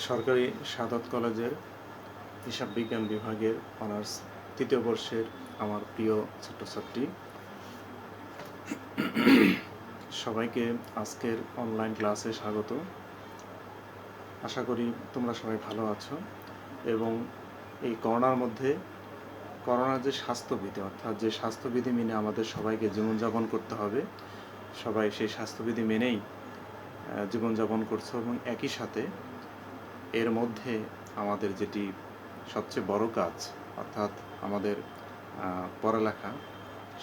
সরকারি সাদত কলেজের হিসাব বিজ্ঞান বিভাগের অনার্স তৃতীয় বর্ষের আমার প্রিয় ছাত্রছাত্রী, সবাইকে আজকের অনলাইন ক্লাসে স্বাগত। আশা করি তোমরা সবাই ভালো আছো এবং এই করোনার মধ্যে করোনার যে স্বাস্থ্যবিধি, অর্থাৎ যে স্বাস্থ্যবিধি মেনে আমাদের সবাইকে জীবনযাপন করতে হবে, সবাই সেই স্বাস্থ্যবিধি মেনেই জীবনযাপন করছো এবং একই সাথে এর মধ্যে আমাদের যেটি সবচেয়ে বড় কাজ, অর্থাৎ আমাদের পড়ালেখা,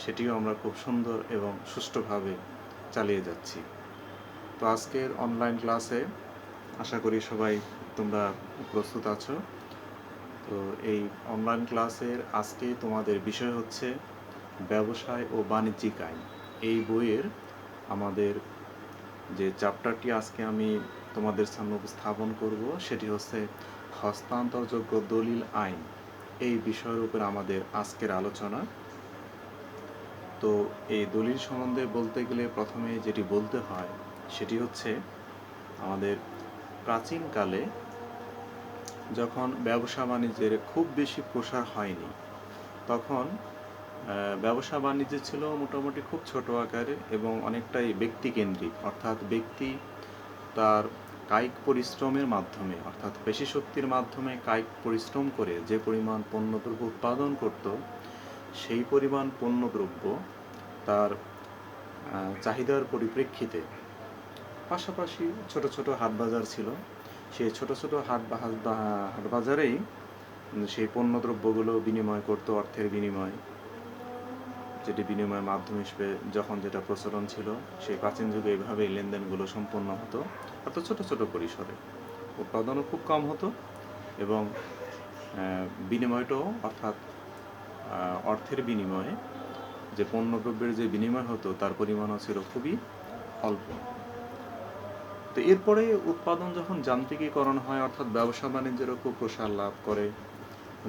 সেটিও আমরা খুব সুন্দর এবং সুষ্ঠুভাবে চালিয়ে যাচ্ছি। তো আজকের অনলাইন ক্লাসে আশা করি সবাই তোমরা প্রস্তুত আছো। তো এই অনলাইন ক্লাসের আজকে তোমাদের বিষয় হচ্ছে ব্যবসায় ও বাণিজ্যিক আইন। এই বইয়ের আমাদের যে চ্যাপ্টারটি আজকে আমি তোমাদের সামনে উপস্থাপন করব সেটি হচ্ছে হস্তান্তরযোগ্য দলিল আইন। এই বিষয়ের উপর আমাদের আজকের আলোচনা। তো এই দলিল সম্বন্ধে বলতে গেলে প্রথমে যেটি বলতে হয় সেটি হচ্ছে আমাদের প্রাচীনকালে যখন ব্যবসা বাণিজ্যের খুব বেশি প্রসার হয়নি, তখন ব্যবসা বাণিজ্য ছিল মোটামুটি খুব ছোট আকারে এবং অনেকটাই ব্যক্তিকেন্দ্রিক, অর্থাৎ ব্যক্তি তার কায়িক পরিশ্রমের মাধ্যমে, অর্থাৎ পেশি শক্তির মাধ্যমে কায়িক পরিশ্রম করে যে পরিমাণ পণ্যদ্রব্য উৎপাদন করত, সেই পরিমাণ পণ্যদ্রব্য তার চাহিদার পরিপ্রেক্ষিতে পাশাপাশি ছোট ছোট হাট বাজার ছিল। সেই ছোট ছোট হাট বাজারেই সেই পণ্যদ্রব্যগুলো বিনিময় করত অর্থের বিনিময়, যেটি বিনিময় মাধ্যম হিসেবে যখন যেটা প্রচলন ছিল, সেই প্রাচীন যুগে এইভাবেই লেনদেনগুলো সম্পন্ন হতো। অর্থাৎ ছোট ছোট পরিসরে উৎপাদনও খুব কম হতো এবং বিনিময়টাও, অর্থাৎ অর্থের বিনিময়ে যে পণ্যদ্রব্যের যে বিনিময় হতো তার পরিমাণও ছিল খুবই অল্প। তো এরপরে উৎপাদন যখন যান্ত্রিকীকরণ হয়, অর্থাৎ ব্যবসা বাণিজ্যেরও খুব প্রসার লাভ করে,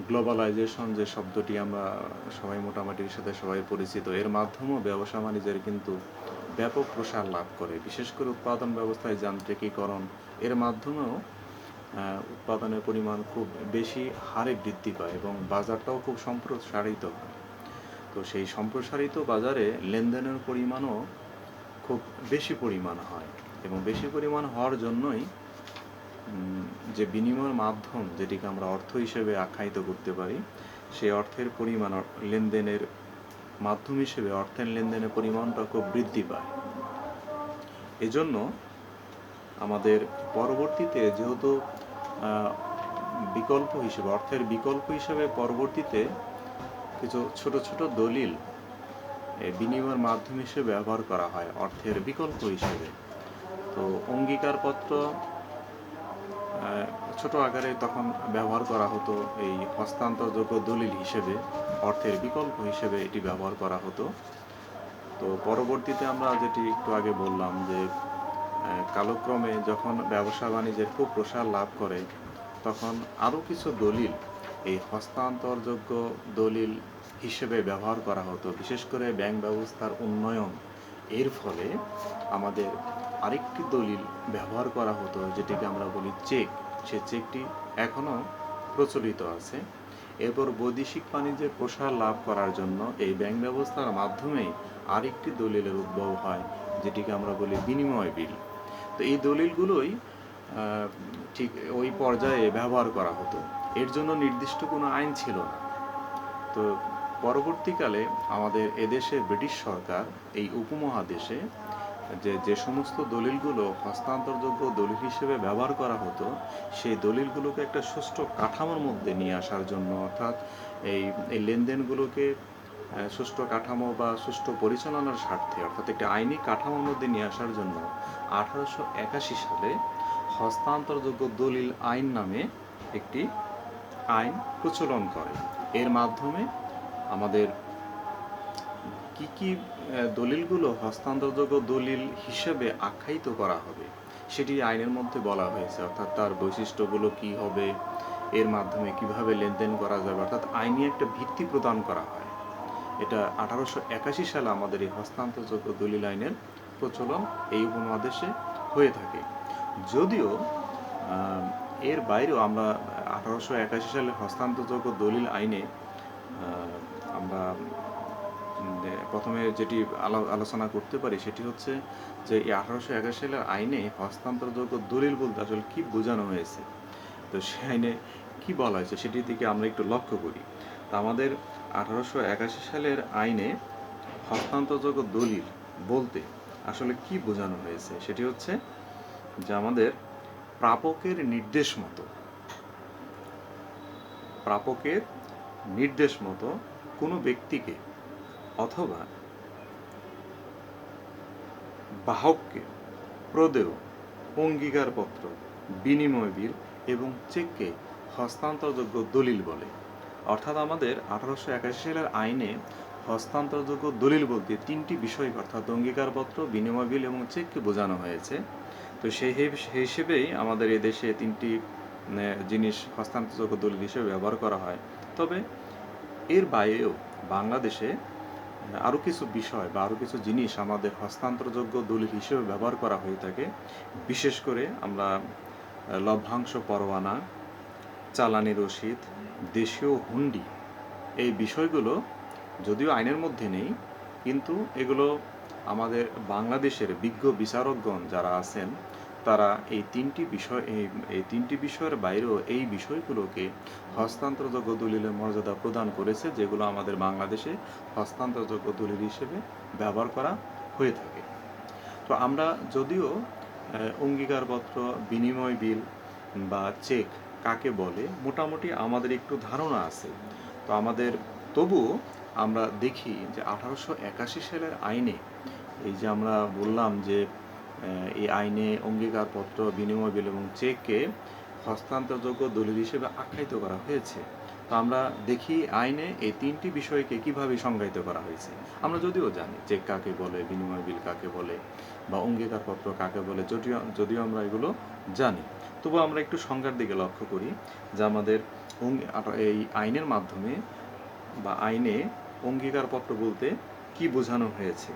গ্লোবালাইজেশন যে শব্দটি আমরা সবাই মোটামুটির সাথে সবাই পরিচিত, এর মাধ্যমেও ব্যবসা বাণিজ্যের কিন্তু ব্যাপক প্রসার লাভ করে। বিশেষ করে উৎপাদন ব্যবস্থায় যান্ত্রিকীকরণ এর মাধ্যমেও উৎপাদনের পরিমাণ খুব বেশি হারে বৃদ্ধি পায় এবং বাজারটাও খুব সম্প্রসারিত হয়। তো সেই সম্প্রসারিত বাজারে লেনদেনের পরিমাণও খুব বেশি পরিমাণ হয় এবং বেশি পরিমাণ হওয়ার জন্যই যে বিনিময়ের মাধ্যম, যেটিকে আমরা অর্থ হিসেবে আখ্যায়িত করতে পারি, সেই অর্থের পরিমাণ, লেনদেনের মাধ্যম হিসেবে অর্থের লেনদেনের পরিমাণটা খুব বৃদ্ধি পায়। এজন্য আমাদের পরবর্তীতে যেহেতু বিকল্প হিসেবে, অর্থের বিকল্প হিসেবে পরবর্তীতে কিছু ছোট ছোট দলিল বিনিময়ের মাধ্যম হিসেবে ব্যবহার করা হয় অর্থের বিকল্প হিসেবে। তো অঙ্গীকারপত্র ছোট আকারে তখন ব্যবহার করা হতো, এই হস্তান্তরযোগ্য দলিল হিসেবে, অর্থের বিকল্প হিসেবে এটি ব্যবহার করা হতো। তো পরবর্তীতে আমরা যেটি একটু আগে বললাম যে কালক্রমে যখন ব্যবসা বাণিজ্যের খুব প্রসার লাভ করে, তখন আরও কিছু দলিল এই হস্তান্তরযোগ্য দলিল হিসেবে ব্যবহার করা হতো। বিশেষ করে ব্যাংক ব্যবস্থার উন্নয়ন, এর ফলে আমাদের আরেকটি দলিল ব্যবহার করা হতো যেটিকে আমরা বলি চেক। সে চেকটি এখনও প্রচলিত আছে। এরপর বৈদেশিক বাণিজ্যের প্রসার লাভ করার জন্য এই ব্যাংক ব্যবস্থার মাধ্যমেই আরেকটি দলিলের উদ্ভব হয়, যেটিকে আমরা বলি বিনিময় বিল। তো এই দলিলগুলোই ঠিক ওই পর্যায়ে ব্যবহার করা হতো। এর জন্য নির্দিষ্ট কোনো আইন ছিল না। তো পরবর্তীকালে আমাদের এদেশে ব্রিটিশ সরকার এই উপমহাদেশে যে সমস্ত দলিলগুলো হস্তান্তরযোগ্য দলিল হিসেবে ব্যবহার করা হতো, সেই দলিলগুলোকে একটা সুষ্ঠু কাঠামোর মধ্যে নিয়ে আসার জন্য, অর্থাৎ এই লেনদেনগুলোকে সুষ্ঠু কাঠামো বা সুষ্ঠু পরিচালনার স্বার্থে, অর্থাৎ একটি আইনি কাঠামোর মধ্যে নিয়ে আসার জন্য 1881 সালে হস্তান্তরযোগ্য দলিল আইন নামে একটি আইন প্রচলন করে। এর মাধ্যমে আমাদের কি কি দলিলগুলো হস্তান্তরযোগ্য দলিল হিসেবে আখ্যায়িত করা হবে সেটি আইনের মধ্যে বলা হয়েছে, অর্থাৎ তার বৈশিষ্ট্যগুলো কি হবে, এর মাধ্যমে কিভাবে লেনদেন করা যাবে, অর্থাৎ আইনি একটা ভিত্তি প্রদান করা হয়। এটা 1881 সালে আমাদের এই হস্তান্তরযোগ্য দলিল আইনের প্রচলন এই উপমহাদেশে হয়ে থাকে। যদিও এর বাইরেও আমরা 1881 সালে হস্তান্তরযোগ্য দলিল আইনে আমরা প্রথমে যেটি আলোচনা করতে পারি সেটি হচ্ছে যে এই 1881 সালের আইনে হস্তান্তরযোগ্য দলিল বলতে আসলে কী বোঝানো হয়েছে। তো সে আইনে কী বলা হয়েছে সেটির দিকে আমরা একটু লক্ষ্য করি। তা আমাদের 1881 সালের আইনে হস্তান্তরযোগ্য দলিল বলতে আসলে কি বোঝানো হয়েছে সেটি হচ্ছে যে আমাদের প্রাপকের নির্দেশ মতো কোনো ব্যক্তিকে অথবা বাহককে প্রদেয় অঙ্গীকারপত্র, বিনিময় বিল এবং চেককে হস্তান্তরযোগ্য দলিল বলে। অর্থাৎ আমাদের 1881 সালের আইনে হস্তান্তরযোগ্য দলিল বলতে তিনটি বিষয় অর্থাৎ অঙ্গীকারপত্র, বিনিময় বিল এবং চেককে বোঝানো হয়েছে। তো সেই হিসেবেই আমাদের এই দেশে তিনটি জিনিস হস্তান্তরযোগ্য দলিল হিসেবে ব্যবহার করা হয়। তবে এর বাইরেও বাংলাদেশে আরও কিছু বিষয় বা আরও কিছু জিনিস আমাদের হস্তান্তরযোগ্য দলিল হিসেবে ব্যবহার করা হয়ে থাকে। বিশেষ করে আমরা লভ্যাংশ পরোয়ানা, চালানি রসিদ, দেশীয় হুন্ডি, এই বিষয়গুলো যদিও আইনের মধ্যে নেই, কিন্তু এগুলো আমাদের বাংলাদেশের বিজ্ঞ বিচারকগণ যারা আছেন তারা এই তিনটি বিষয়ের বাইরেও এই বিষয়গুলোকে হস্তান্তরযোগ্য দলিলের মর্যাদা প্রদান করেছে, যেগুলো আমাদের বাংলাদেশে হস্তান্তরযোগ্য দলিল হিসেবে ব্যবহার করা হয়ে থাকে। তো আমরা যদিও অঙ্গীকারপত্র, বিনিময় বিল বা চেক কাকে বলে মোটামুটি আমাদের একটু ধারণা আছে। তো তবুও আমরা দেখি যে 1881 সালের আইনে এই যে আমরা বললাম যে এই আইনে অঙ্গীকারপত্র, বিনিময় বিল এবং চেককে হস্তান্তরযোগ্য দলিল হিসেবে আখ্যায়িত করা হয়েছে। তো আমরা দেখি আইনে এই তিনটি বিষয়কে কিভাবে সংজ্ঞায়িত করা হয়েছে। আমরা যদিও জানি চেক কাকে বলে, বিনিময় বিল কাকে বলে বা অঙ্গীকারপত্র কাকে বলে, যদিও আমরা এগুলো জানি, তবু আমরা একটু সংজ্ঞার দিকে লক্ষ্য করি যে আমাদের এই আইনের মাধ্যমে বা আইনে অঙ্গীকারপত্র বলতে কি বোঝানো হয়েছে।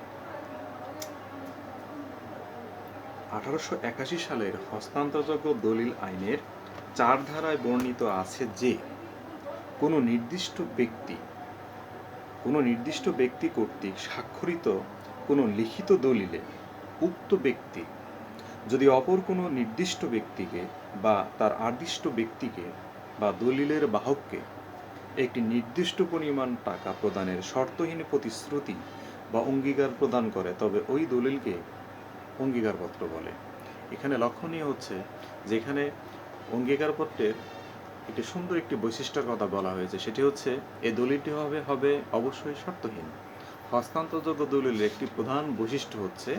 1881 সালের হস্তান্তরযোগ্য দলিল আইনের 4 ধারায় বর্ণিত আছে যে কোনো নির্দিষ্ট ব্যক্তি কর্তৃক স্বাক্ষরিত কোনো লিখিত দলিলে উক্ত ব্যক্তি যদি অপর কোনো নির্দিষ্ট ব্যক্তিকে বা তার আদিষ্ট ব্যক্তিকে বা দলিলের বাহককে একটি নির্দিষ্ট পরিমাণ টাকা প্রদানের শর্তহীন প্রতিশ্রুতি বা অঙ্গীকার প্রদান করে, তবে ওই দলিলকে অঙ্গীকারপত্র বলে। এখানে লক্ষণীয় হচ্ছে যেখানে অঙ্গীকারপত্রের একটি সুন্দর একটি বৈশিষ্ট্যের কথা বলা হয়েছে, সেটি হচ্ছে এই দলিলটি হবে অবশ্যই শর্তহীন। হস্তান্তরযোগ্য দলিলের একটি প্রধান বৈশিষ্ট্য হচ্ছে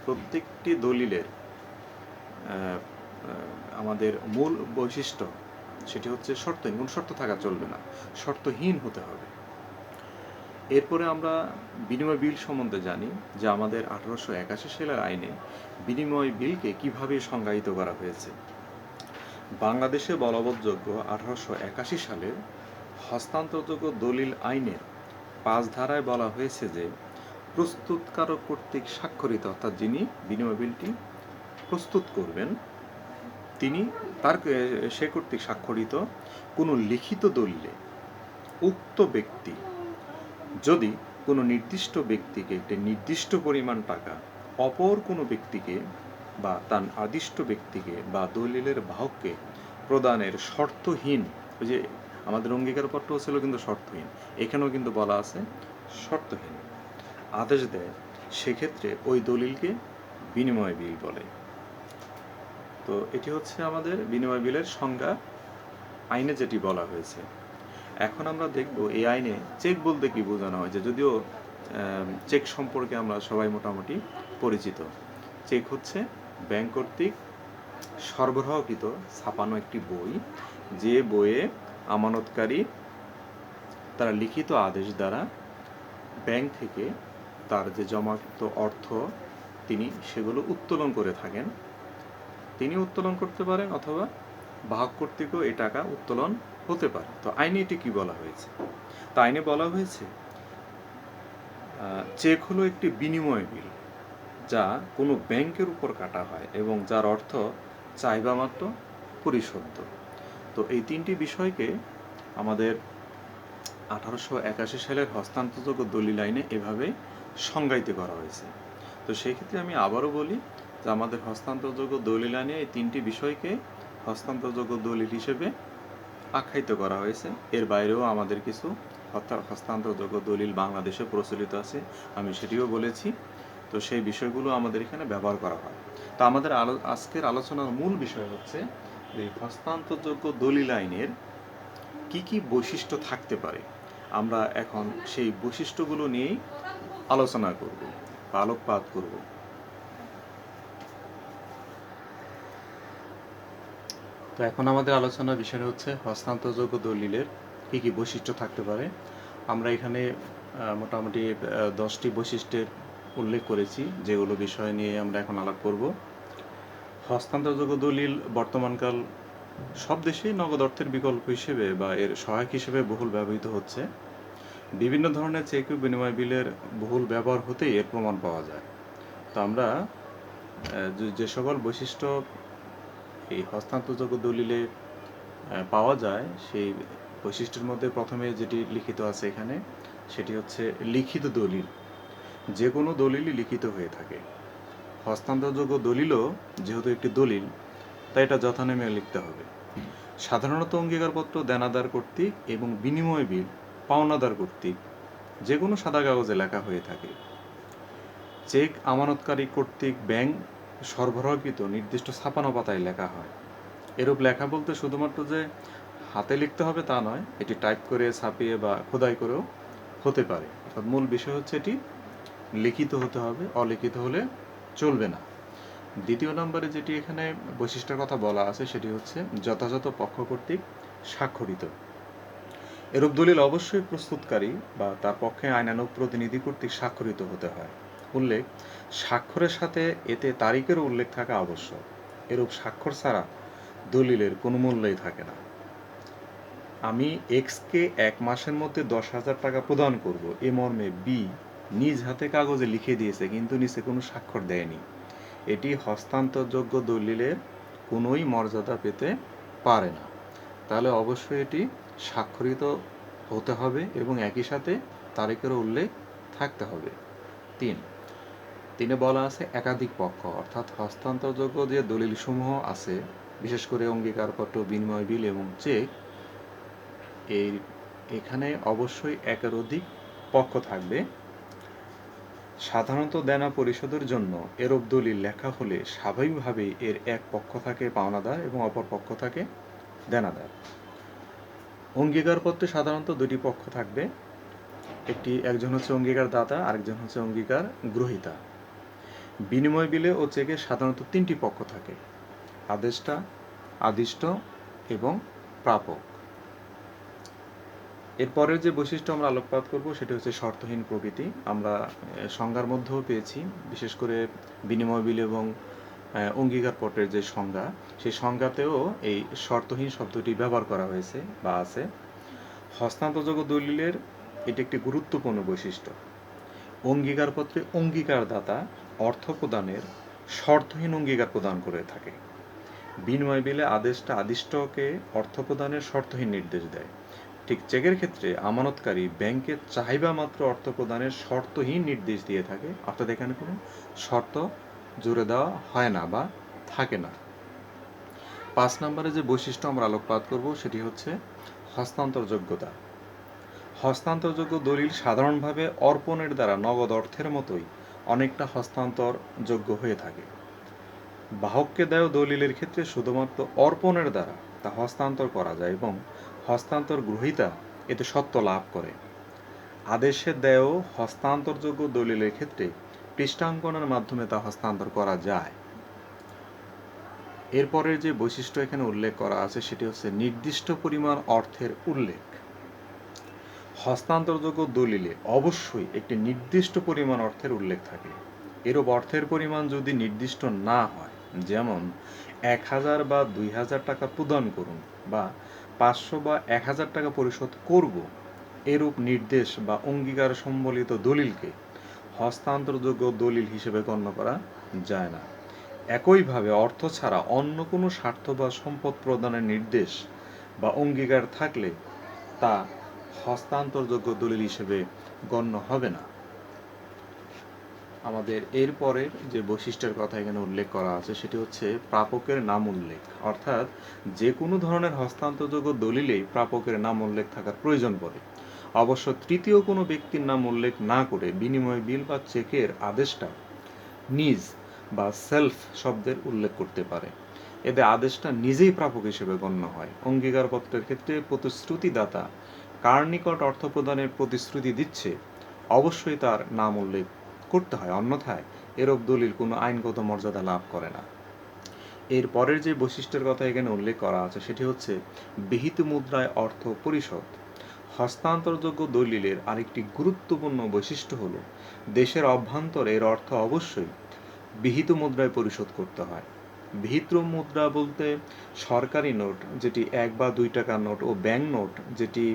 প্রত্যেকটি দলিলের আমাদের মূল বৈশিষ্ট্য সেটি হচ্ছে শর্তহীন, কোনো শর্ত থাকা চলবে না, শর্তহীন হতে হবে। এরপরে আমরা বিনিময় বিল সম্বন্ধে জানি যে আমাদের 1881 সালের আইনে বিনিময় বিলকে কিভাবে সংজ্ঞায়িত করা হয়েছে। বাংলাদেশে বলবৎযোগ্য 1881 সালের হস্তান্তরযোগ্য দলিল আইনের 5 ধারায় বলা হয়েছে যে প্রস্তুতকারক কর্তৃক স্বাক্ষরিত, অর্থাৎ যিনি বিনিময় বিলটি প্রস্তুত করবেন সে কর্তৃক স্বাক্ষরিত কোনো লিখিত দলিলে উক্ত ব্যক্তি যদি কোনো নির্দিষ্ট ব্যক্তিকে একটি নির্দিষ্ট পরিমাণ টাকা অপর কোনো ব্যক্তিকে বা তার আদিষ্ট ব্যক্তিকে বা দলিলের বাহককে প্রদানের শর্তহীন, ওই যে আমাদের অঙ্গীকারপত্র ছিল কিন্তু শর্তহীন, এখানেও কিন্তু বলা আছে শর্তহীন আদেশ দেয়, সেক্ষেত্রে ওই দলিলকে বিনিময় বিল বলে। তো এটি হচ্ছে আমাদের বিনিময় বিলের সংজ্ঞা আইনে যেটি বলা হয়েছে। এখন আমরা দেখব এই আইনে চেক বলতে কি বোঝানো হয়েছে। যদিও চেক সম্পর্কে আমরা সবাই মোটামুটি পরিচিত। চেক হচ্ছে ব্যাংক কর্তৃক সরবরাহকৃত ছাপানো একটি বই, যে বইয়ে আমানতকারী তারা লিখিত আদেশ দ্বারা ব্যাংক থেকে তার যে জমাকৃত অর্থ তিনি সেগুলো উত্তোলন করে থাকেন। তিনি উত্তোলন করতে পারেন অথবা বাহক কর্তৃকও এই টাকা উত্তোলন হতে পারে। তো আইনে এটি কি বলা হয়েছে? তো আইনে বলা হয়েছে চেক হলো একটি বিনিময় বিল যা কোনো ব্যাংকের উপর কাটা হয় এবং যার অর্থ চাইবা মাত্র পরিশোধ্য। তো এই তিনটি বিষয়কে আমাদের 1881 সালের হস্তান্তরযোগ্য দলিল আইনে এভাবে সংজ্ঞায়িত করা হয়েছে। তো সেই ক্ষেত্রে আমি আবারও বলি যে আমাদের হস্তান্তরযোগ্য দলিল আইনে এই তিনটি বিষয়কে হস্তান্তরযোগ্য দলিল হিসেবে আখ্যায়িত করা হয়েছে। এর বাইরেও আমাদের কিছু হস্তান্তরযোগ্য দলিল বাংলাদেশে প্রচলিত আছে, আমি সেটিও বলেছি। তো সেই বিষয়গুলো আমাদের এখানে ব্যবহার করা হয়। তো আমাদের আজকের আলোচনার মূল বিষয় হচ্ছে যে হস্তান্তরযোগ্য দলিল আইনের কি কি বৈশিষ্ট্য থাকতে পারে। আমরা এখন সেই বৈশিষ্ট্যগুলো নিয়েই আলোচনা করব বা আলোকপাত করব। তো এখন আমাদের আলোচনার বিষয় হচ্ছে হস্তান্তরযোগ্য দলিলের কি কি বৈশিষ্ট্য থাকতে পারে। আমরা এখানে মোটামুটি 10টি বৈশিষ্ট্যের উল্লেখ করেছি, যেগুলো বিষয় নিয়ে আমরা এখন আলাপ করব। হস্তান্তরযোগ্য দলিল বর্তমানকাল সব দেশেই নগদ অর্থের বিকল্প হিসেবে বা এর সহায়ক হিসেবে বহুল ব্যবহৃত হচ্ছে। বিভিন্ন ধরনের চেক ও বিনিময় বিলের বহুল ব্যবহার হতেই এর প্রমাণ পাওয়া যায়। তো আমরা যে সকল বৈশিষ্ট্য এই হস্তান্তরযোগ্য দলিলে পাওয়া যায়, সেই বৈশিষ্ট্যের মধ্যে প্রথমে যেটি লিখিত আছে এখানে, সেটি হচ্ছে লিখিত দলিল। যে কোনো দলিলই লিখিত হয়ে থাকে। হস্তান্তরযোগ্য দলিলও যেহেতু একটি দলিল, তাই এটা যথানেমে লিখতে হবে। সাধারণত অঙ্গীকারপত্র দেনাদার কর্তৃক এবং বিনিময় বিল পাওনাদার কর্তৃক যে কোনো সাদা কাগজে লেখা হয়ে থাকে। চেক আমানতকারী কর্তৃক ব্যাংক সরবরাহকৃত নির্দিষ্ট ছাপানো পাতায় লেখা হয়। এরূপ লেখা বলতে শুধুমাত্র যে হাতে লিখতে হবে তা নয়, এটি টাইপ করে ছাপিয়ে বা খোদাই করেও হতে পারে। অর্থাৎ মূল বিষয় হচ্ছে এটি লিখিত হতে হবে, অলিখিত হলে চলবে না। দ্বিতীয় নম্বরে যেটি এখানে বৈশিষ্ট্যের কথা বলা আছে, সেটি হচ্ছে যথাযথ পক্ষ কর্তৃক স্বাক্ষরিত। এরূপ দলিল অবশ্যই প্রস্তুতকারী বা তার পক্ষে আইনানুগ প্রতিনিধি কর্তৃক স্বাক্ষরিত হতে হয়। উল্লেখ, স্বাক্ষরের সাথে এতে তারিখেরও উল্লেখ থাকা আবশ্যক। এরূপ স্বাক্ষর ছাড়া দলিলের কোনো মূল্যই থাকে না। আমি এক্সকে 1 মাসের মধ্যে 10,000 টাকা প্রদান করব, এ মর্মে বি নিজ হাতে কাগজে লিখে দিয়েছে, কিন্তু নিচে কোনো স্বাক্ষর দেয়নি। এটি হস্তান্তরযোগ্য দলিলের কোনোই মর্যাদা পেতে পারে না। তাহলে অবশ্যই এটি স্বাক্ষরিত হতে হবে এবং একই সাথে তারিখেরও উল্লেখ থাকতে হবে। 3 বলা আছে একাধিক পক্ষ, অর্থাৎ হস্তান্তরযোগ্য যে দলিলসমূহ আছে, বিশেষ করে অঙ্গীকারপত্র, বিনিময় বিল এবং চেক, এখানে অবশ্যই একের অধিক পক্ষ থাকবে। সাধারণত দেনা পরিশোধের জন্য এরূপ দলিল লেখা হলে স্বাভাবিকভাবেই এর এক পক্ষ থাকে পাওনাদার এবং অপর পক্ষ থাকে দেনাদার। অঙ্গীকারপত্রে সাধারণত 2টি পক্ষ থাকবে, একজন হচ্ছে অঙ্গীকার দাতা, আরেকজন হচ্ছে অঙ্গীকার গ্রহীতা। বিনিময় বিলে ও চেকে সাধারণত 3টি পক্ষ থাকে, আদেষ্টা, আদিষ্ট এবং প্রাপক। এরপরের যে বৈশিষ্ট্য আমরা আলোকপাত করব সেটি হচ্ছে শর্তহীন প্রকৃতি। আমরা সংজ্ঞার মধ্যেও পেয়েছি, বিশেষ করে বিনিময় বিল এবং অঙ্গীকারপত্রের যে সংজ্ঞা, সেই সংজ্ঞাতেও এই শর্তহীন শব্দটি ব্যবহার করা হয়েছে বা আছে। হস্তান্তরযোগ্য দলিলের এটি একটি গুরুত্বপূর্ণ বৈশিষ্ট্য। অঙ্গীকারপত্রে অঙ্গীকারদাতা অর্থ প্রদানের শর্তহীন অঙ্গীকার প্রদান করে থাকে। বিনিময় বিলে আদেষ্টা আদিষ্টকে অর্থ প্রদানের শর্তহীন নির্দেশ দেয়। ঠিক চেকের ক্ষেত্রে আমানতকারী ব্যাংকের চাহিদা মাত্র অর্থ প্রদানের শর্তহীন নির্দেশ দিয়ে থাকে, অর্থাৎ এখানে কোনো শর্ত জুড়ে দেওয়া হয় না বা থাকে না। 5 নম্বরে যে বৈশিষ্ট্য আমরা আলোকপাত করব সেটি হচ্ছে হস্তান্তরযোগ্যতা। হস্তান্তরযোগ্য দলিল সাধারণভাবে অর্পণের দ্বারা নগদ অর্থের মতোই অনেকটা হস্তান্তরযোগ্য হয়ে থাকে। বাহককে দেয় দলিলের ক্ষেত্রে শুধুমাত্র অর্পণের দ্বারা তা হস্তান্তর করা যায় এবং হস্তান্তর গ্রহীতা এতে সত্ত্ব লাভ করে। আদেশের দেয় হস্তান্তরযোগ্য দলিলের ক্ষেত্রে পৃষ্ঠাঙ্কনের মাধ্যমে তা হস্তান্তর করা যায়। এরপরের যে বৈশিষ্ট্য এখানে উল্লেখ করা আছে সেটি হচ্ছে নির্দিষ্ট পরিমাণ অর্থের উল্লেখ। হস্তান্তরযোগ্য দলিলে অবশ্যই একটি নির্দিষ্ট পরিমাণ অর্থের উল্লেখ থাকে। এরূপ অর্থের পরিমাণ যদি নির্দিষ্ট না হয়, যেমন 1,000 বা 2,000 টাকা প্রদান করুন বা 500 বা 1,000 টাকা পরিশোধ করব, এরূপ নির্দেশ বা অঙ্গীকার সম্বলিত দলিলকে হস্তান্তরযোগ্য দলিল হিসেবে গণ্য করা যায় না। একইভাবে অর্থ ছাড়া অন্য কোনো স্বার্থ বা সম্পদ প্রদানের নির্দেশ বা অঙ্গীকার থাকলে তা হস্তান্তরযোগ্য দলিল হিসেবে গণ্য হবে না। আমাদের এরপরের যে বৈশিষ্ট্যের কথা এখানে উল্লেখ করা আছে সেটি হচ্ছে প্রাপকের নাম উল্লেখ, অর্থাৎ যে কোনো ধরনের হস্তান্তরযোগ্য দলিলেই প্রাপকের নাম উল্লেখ থাকার প্রয়োজন পড়ে। অবশ্য তৃতীয় কোনো ব্যক্তির নাম উল্লেখ না করে বিনিময় বিল বা চেকের আদেশটা নিজ বা সেলফ শব্দের উল্লেখ করতে পারে। এতে আদেশটা নিজেই প্রাপক হিসেবে গণ্য হয়। অঙ্গীকারপত্রের ক্ষেত্রে প্রতিশ্রুতিদাতা কার নিকট অর্থ প্রদানের প্রতিশ্রুতি দিচ্ছে অবশ্যই তার নাম উল্লেখ করতে হয়, অন্যথায় এরূপ দলিল কোনো আইনগত মর্যাদা লাভ করে না। এর পরের যে বৈশিষ্ট্যের কথা এখানে উল্লেখ করা আছে সেটি হচ্ছে বিহিত মুদ্রায় অর্থ পরিশোধ। হস্তান্তরযোগ্য দলিলের আরেকটি গুরুত্বপূর্ণ বৈশিষ্ট্য হল দেশের অভ্যন্তরে এর অর্থ অবশ্যই বিহিত মুদ্রায় পরিশোধ করতে হয়। বিহিত মুদ্রা বলতে সরকারি নোট যেটি 1 বা 2 টাকার নোট ও ব্যাংক নোট যেটি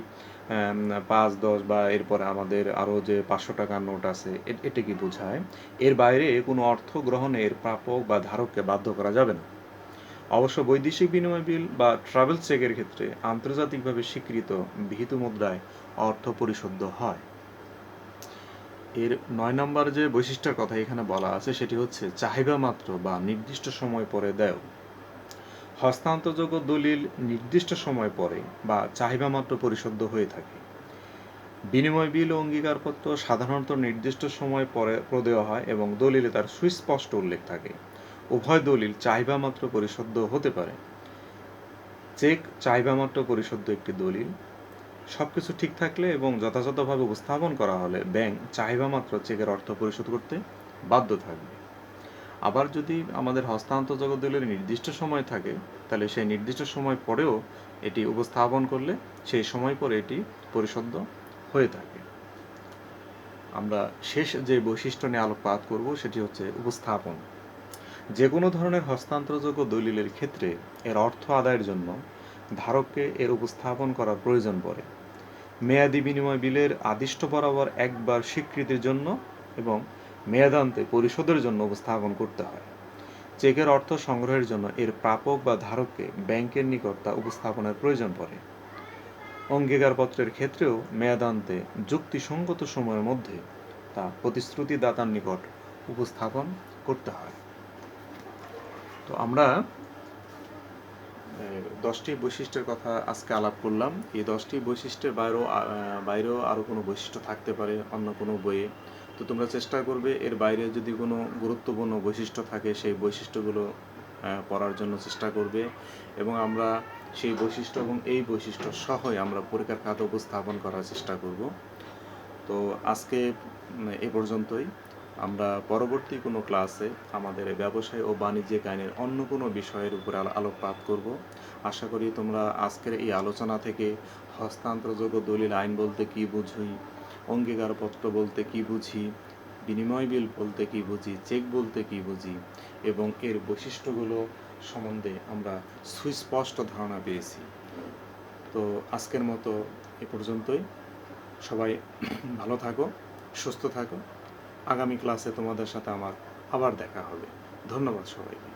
5, 10 বা এরপরে আমাদের আরও যে 500 টাকার নোট আছে এটাকে বোঝায়। এর বাইরে কোনো অর্থ গ্রহণের প্রাপক বা ধারককে বাধ্য করা যাবে না। অবশ্য বৈদেশিক বিনিময় বিল বা ট্রাভেল চেকের ক্ষেত্রে আন্তর্জাতিকভাবে স্বীকৃত বিহিত মুদ্রায় অর্থ পরিশোধ হয়। এর 9 নম্বর যে বৈশিষ্ট্যের কথা এখানে বলা আছে সেটি হচ্ছে চাহিদা মাত্র বা নির্দিষ্ট সময় পরে দেয়। হস্তান্তরযোগ্য দলিল নির্দিষ্ট সময় পরে বা চাহিদা মাত্র পরিশোধ হয়ে থাকে। বিনিময় বিল ও অঙ্গীকারপত্র সাধারণত নির্দিষ্ট সময় পরে প্রদেয় হয় এবং দলিলে তার সুস্পষ্ট উল্লেখ থাকে। উভয় দলিল চাহিদা মাত্র পরিশোধ হতে পারে। চেক চাহিদা মাত্র পরিশোধ একটি দলিল। সবকিছু ঠিক থাকলে এবং যথাযথভাবে উপস্থাপন করা হলে ব্যাংক চাহিদা মাত্র চেকের অর্থ পরিশোধ করতে বাধ্য থাকবে। আবার যদি আমাদের হস্তান্তরযোগ্য দলিল নির্দিষ্ট সময় থাকে তাহলে সেই নির্দিষ্ট সময় পরেও এটি উপস্থাপন করলে সেই সময় পরে এটি পরিশোধ হয়ে থাকে। আমরা শেষ যে বৈশিষ্ট্য নিয়ে আলোকপাত করব সেটি হচ্ছে উপস্থাপন। যে কোনো ধরনের হস্তান্তরযোগ্য দলিলের ক্ষেত্রে এর অর্থ আদায়ের জন্য ধারককে এর উপস্থাপন করার প্রয়োজন পড়ে। মেয়াদি বিনিময় বিলের আদিষ্ট বরাবর একবার স্বীকৃতির জন্য এবং মেয়াদান্তে পরিশোধের জন্য উপস্থাপন করতে হয়। চেকের অর্থ সংগ্রহের জন্য এর প্রাপক বা ধারককে ব্যাংকের নিকট তা উপস্থাপনের প্রয়োজন পড়ে। অঙ্গীকারপত্রের ক্ষেত্রেও মেয়াদান্তে যুক্তিসঙ্গত সময়ের মধ্যে তা প্রতিশ্রুতিদাতার নিকট উপস্থাপন করতে হয়। তো আমরা 10টি বৈশিষ্ট্যের কথা আজকে আলাপ করলাম। এই 10টি বৈশিষ্ট্যের বাইরেও আরও কোনো বৈশিষ্ট্য থাকতে পারে অন্য কোনো বইয়ে। তো তোমরা চেষ্টা করবে এর বাইরে যদি কোনো গুরুত্বপূর্ণ বৈশিষ্ট্য থাকে সেই বৈশিষ্ট্যগুলো পড়ার জন্য চেষ্টা করবে এবং আমরা সেই বৈশিষ্ট্য এবং এই বৈশিষ্ট্য সহই আমরা পরীক্ষার খাতে উপস্থাপন করার চেষ্টা করব। তো আজকে এ পর্যন্তই। আমরা পরবর্তী কোনো ক্লাসে আমাদের ব্যবসায় ও বাণিজ্যিক আইনের অন্য কোনো বিষয়ের উপরে আলোকপাত করব। আশা করি তোমরা আজকের এই আলোচনা থেকে হস্তান্তরযোগ্য দলিল আইন বলতে কী বুঝি, অঙ্গীকারপত্র বলতে কী বুঝি, বিনিময় বিল বলতে কী বুঝি, চেক বলতে কী বুঝি এবং এর বৈশিষ্ট্যগুলো সম্বন্ধে আমরা সুস্পষ্ট ধারণা পেয়েছি। তো আজকের মতো এ পর্যন্তই। সবাই ভালো থাকো, সুস্থ থাকো। আগামী ক্লাসে তোমাদের সাথে আমার আবার দেখা হবে। ধন্যবাদ সবাইকে।